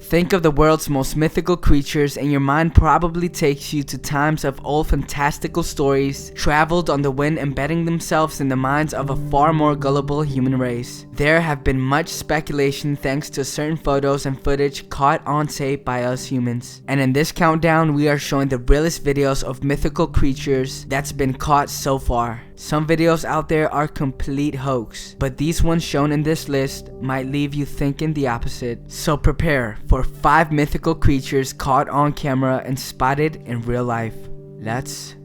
Think of the world's most mythical creatures and your mind probably takes you to times of old fantastical stories traveled on the wind, embedding themselves in the minds of a far more gullible human race. There have been much speculation thanks to certain photos and footage caught on tape by us humans. And in this countdown we are showing the realest videos of mythical creatures that's been caught so far. Some videos out there are complete hoax, but these ones shown in this list might leave you thinking the opposite. So prepare for 5 mythical creatures caught on camera and spotted in real life. Let's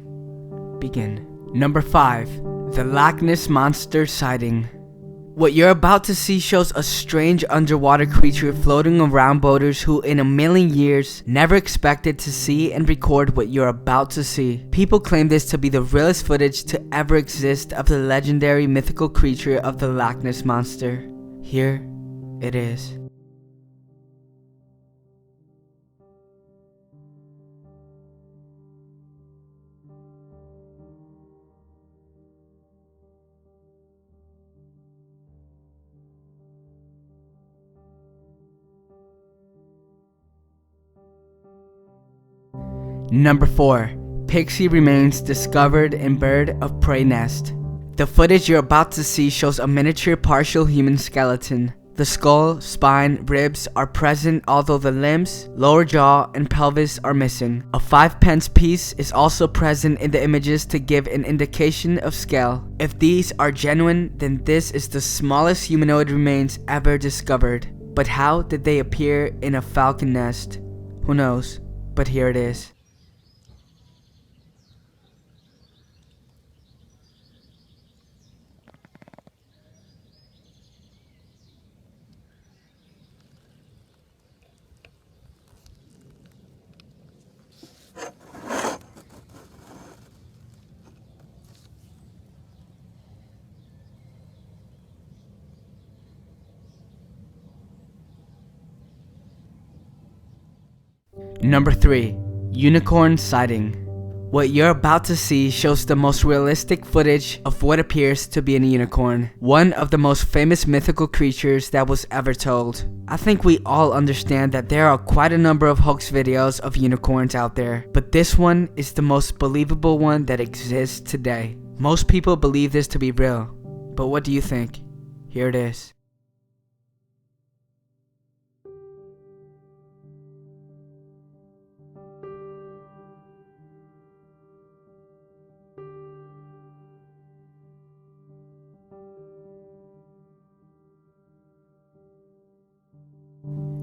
begin. Number 5. The Loch Ness Monster Sighting. What you're about to see shows a strange underwater creature floating around boaters who in a million years never expected to see and record what you're about to see. People claim this to be the realest footage to ever exist of the legendary mythical creature of the Loch Ness Monster. Here it is. Number 4. Pixie Remains discovered in bird of prey nest. The footage you're about to see shows a miniature partial human skeleton. The skull, spine, ribs are present, although the limbs, lower jaw, and pelvis are missing. A 5-pence piece is also present in the images to give an indication of scale. If these are genuine, then this is the smallest humanoid remains ever discovered. But how did they appear in a falcon nest? Who knows? But here it is. Number 3. Unicorn Sighting. What you're about to see shows the most realistic footage of what appears to be a unicorn, one of the most famous mythical creatures that was ever told. I think we all understand that there are quite a number of hoax videos of unicorns out there, but this one is the most believable one that exists today. Most people believe this to be real, but what do you think? Here it is.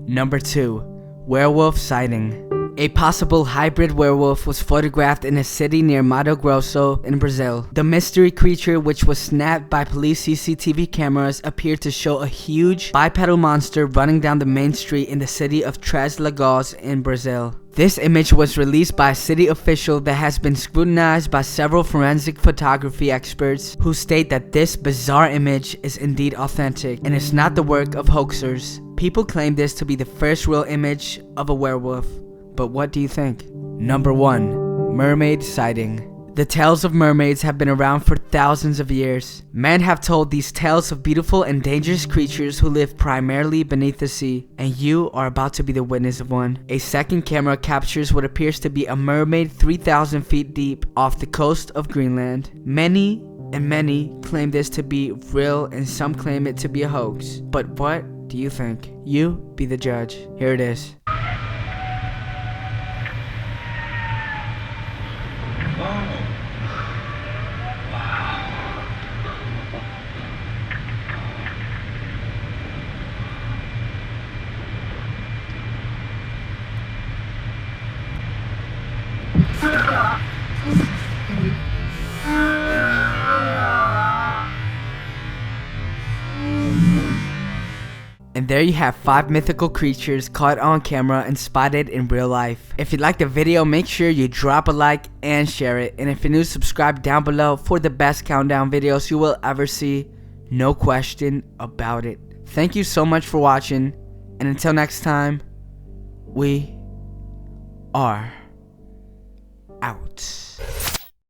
Number 2. Werewolf Sighting. A possible hybrid werewolf was photographed in a city near Mato Grosso in Brazil. The mystery creature, which was snapped by police CCTV cameras, appeared to show a huge bipedal monster running down the main street in the city of Três Lagoas in Brazil. This image was released by a city official that has been scrutinized by several forensic photography experts who state that this bizarre image is indeed authentic and is not the work of hoaxers. People claim this to be the first real image of a werewolf, but what do you think? Number 1. Mermaid Sighting. The tales of mermaids have been around for thousands of years. Men have told these tales of beautiful and dangerous creatures who live primarily beneath the sea, and you are about to be the witness of one. A second camera captures what appears to be a mermaid 3,000 feet deep off the coast of Greenland. Many claim this to be real and some claim it to be a hoax. But what do you think? You be the judge. Here it is. And there you have 5 mythical creatures caught on camera and spotted in real life. If you liked the video, make sure you drop a like and share it. And if you're new, subscribe down below for the best countdown videos you will ever see. No question about it. Thank you so much for watching. And until next time, we are out.